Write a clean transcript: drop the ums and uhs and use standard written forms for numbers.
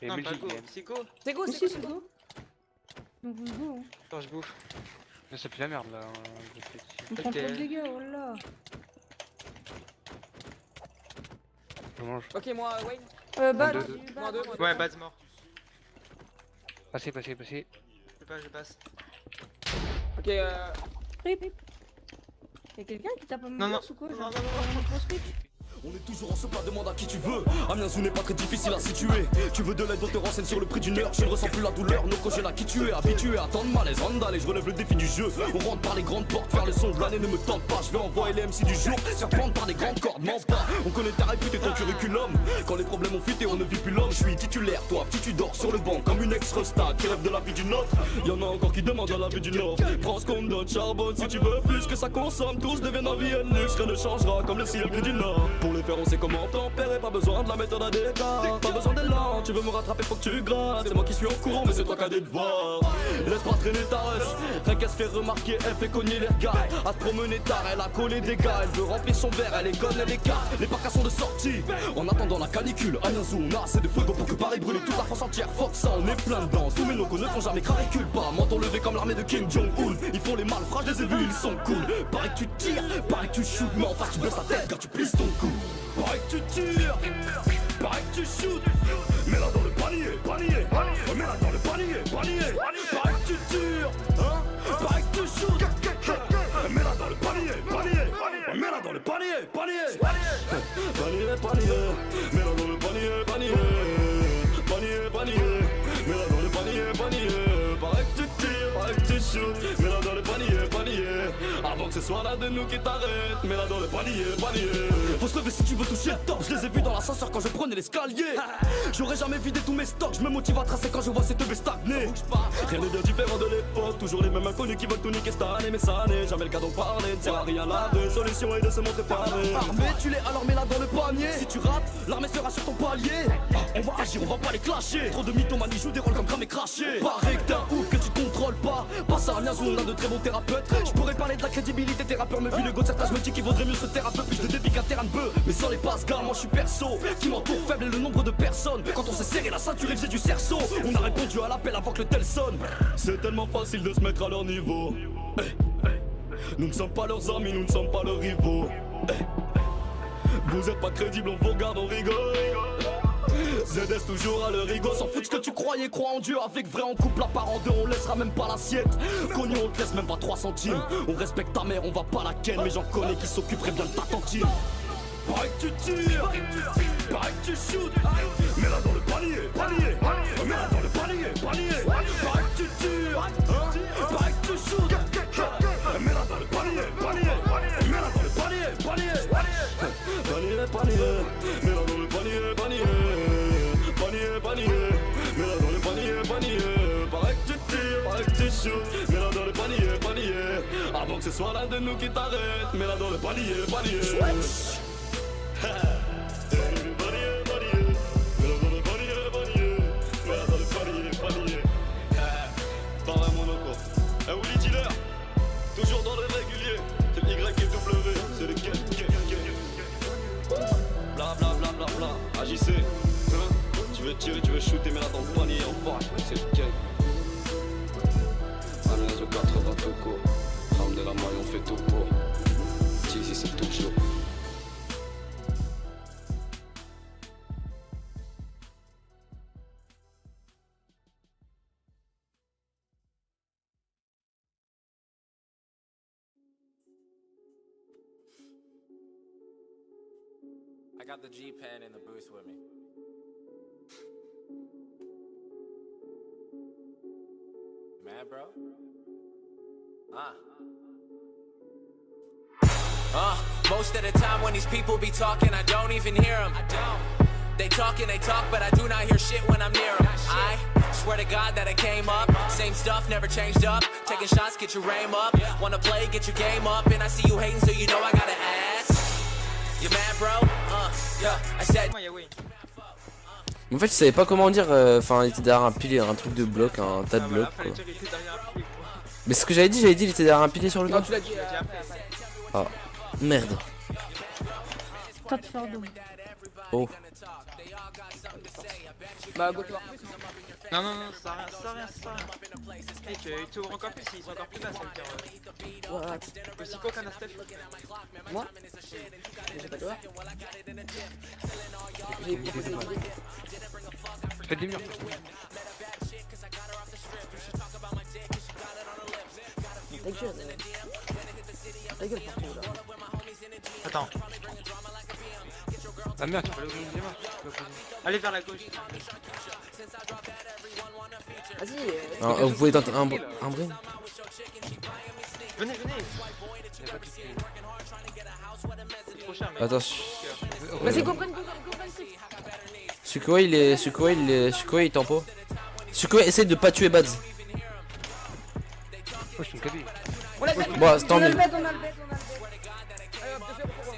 Et Non, pas Belgique, go, game. c'est go. C'est go, Mais c'est si, go. c'est go. Donc vous go. Hein. Attends, je bouffe. Mais c'est plus la merde là. On prend trop de dégâts, oh là là. Je mange. Ok, moi, Wayne. Bah, Deux, j'ai deux. eu Moi, balle. deux. Ouais, base mort. Passez. Je passe. Ok, Rip. Y'a quelqu'un qui tape à Non, mon non. boss ou quoi? Non, Genre, non, non, un gros switch. On est toujours en soupe, demande à qui tu veux. Amiens n'est pas très difficile à situer. Tu veux de l'aide, on te renseigne sur le prix d'une heure. Je ne ressens plus la douleur, nos congés là qui tu es. Habitué à tant de malaise, allez, je relève le défi du jeu. On rentre par les grandes portes, faire le son de l'année ne me tente pas. Je vais envoyer les MC du jour, se faire prendre par des grandes cordes, mens pas. On connaît ta répute et ton curriculum. Quand les problèmes ont fuité, on ne vit plus l'homme. Je suis titulaire, toi, petit tu dors sur le banc comme une ex-resta qui rêve de la vie d'une autre. Y'en a encore qui demandent à la vie d'une autre. Prends ce qu'on me donne, charbonne si tu veux plus que ça consomme. Tous deviennent en vie et luxe, rien ne changera comme le ciel gris du nord. Pour les faire, on sait comment tempérer, pas besoin de la méthode à d'écart. Pas besoin d'élan, tu veux me rattraper, faut que tu grattes. C'est moi qui suis en courant, mais c'est toi qui as des devoirs. Laisse pas traîner ta reste, rien qu'à se faire remarquer, elle fait cogner les regards. À se promener tard, elle a collé des gars. Elle veut remplir son verre, elle est conne, elle écarte. Les parcs sont de sortie, en attendant la canicule. À Nianzou, on a assez de feu pour que Paris brûle toute la France entière. Fuck ça, on est plein dedans. Tous mes locaux ne font jamais craquer pas. Menton levé comme l'armée de Kim Jong-un. Ils font les malfrats, je les ai vus, ils sont cool. Pareil que tu tires, pareil que tu shoots, mais en face tu baisses la tête quand tu plisses ton cou. Pareil que tu tires, pareil que tu shoots. Mets-la dans le panier, mets-la dans le panier. Pareil que tu tires, hein, pareil que tu shoots. Mets-la dans le panier, mets-la dans le panier. Panier, mets-la dans le panier. Mets-la dans le panier. Pareil que tu tires, pareil que tu shoots. Mets-la dans le panier. Avant que ce soit l'un de nous qui t'arrête. Mets-la dans le panier. Faut se lever si tu veux toucher le top. Je les ai vus dans l'ascenseur quand je prenais l'escalier. J'aurais jamais vidé tous mes stocks. Je me motive à tracer quand je vois cette teubé stagner. Rien n'est bien différent de l'époque. Toujours les mêmes inconnus qui veulent tout niquer cette année. Mais ça n'est jamais le cas d'en parler. Ne sert à rien la vraie solution est de se montrer paré. Armé, tu l'es alors mets-la dans le panier. Si tu rates, l'armée sera sur ton palier. On va agir, on va pas les clasher. Trop de mythomanie joue des rôles comme cramé craché. Pareil que t'es un ouf que tu te contrôles pas. Passe à Amiens où on a de très bons thérapeutes. Je pourrais parler de la crédibilité des rappeurs. Mais vu le go de certains je me dis qu'il vaudrait mieux se taire un peu plus de débit qu'un terrain de bœuf. Mais sans les passes gars, moi je suis perso. Qui m'entoure faible et le nombre de personnes. Quand on s'est serré la ceinture et faisait du cerceau. On a répondu à l'appel avant que le tel sonne. C'est tellement facile de se mettre à leur niveau. Nous ne sommes pas leurs amis, nous ne sommes pas leurs rivaux. Vous êtes pas crédibles, on vous regarde, on rigole. ZS toujours à leur rigo. S'en fout de ce que tu croyais, crois en Dieu. Avec vrai on coupe la part en deux, on laissera même pas l'assiette. Connu on te laisse même pas 3 centimes. On respecte ta mère, on va pas la ken. Mais j'en connais qui s'occuperaient bien de ta tantine. Pareil que tu tires, pareil que tu shoots. Mets-la dans le panier. Mets-la dans le panier. Pareil que tu tires, hein, pareil que tu shoots. Mets-la dans le panier. Mets-la dans le panier. Panier, mets-la dans le panier. Mets-la dans le panier. Pareil que tu tires, pareil que tu shoots. Mets-la dans le panier. Avant que ce soit l'un de nous qui t'arrête. Mets-la dans le panier. Dans la monoco. Un Willy Dealer. Toujours dans le régulier. C'est le Y et W. C'est le K. Bla. Agissez. Hein? Tu veux tirer, tu veux shooter, mais là dans le panier en face. C'est le K. Amiens au 80 Toco. Rame de la maille, on fait tout pour. Ici c'est tout chaud. I got the G-Pen in the booth with me. You mad, bro? Most of the time when these people be talking, I don't even hear them. They talk, but I do not hear shit when I'm near them. I swear to God that I came up. Same stuff, never changed up. Taking shots, get your aim up. Wanna play, get your game up. And I see you hating, so you know I gotta ask. You mad, bro? Yeah, I said. Moi, y'a Wayne. En fait, je savais pas comment dire. Enfin, il était derrière un pilier, un truc de bloc, un tas de blocs. Voilà, fallait dire qu'il était derrière un pied, quoi. Mais ce que j'avais dit, il était derrière un pilier sur le Non, gars. tu l'as dit après. Ah, merde. Toi de faire donc. Oh. Bah, go voir plus. Non, non, non, ça sert à rien, ça sert à rien, ça sert à rien. Mec, ils t'ouvrent encore plus, ils sont encore plus là, ça veut dire. Ouais, Aussi quoi qu'un Astef. moi j'ai pas de voir. J'ai proposé une idée. Fais des murs. Ta gueule, ta gueule partout là. Attends, Ah merde, tu peux aller au deuxième mur, tu peux opposer. allez vers la gauche. Vas-y, Ah, vous pouvez tenter un brin. Venez, venez. Y a pas de souci. C'est trop cher, mec. Attention. vas-y, go, prenne. Sukoe il est tempo. Sukoe essaye de pas tuer Bads. Oh, je suis une cabine. On l'a Bon, c'est tant on a le mieux. bête. Allez hop, je fais au courant.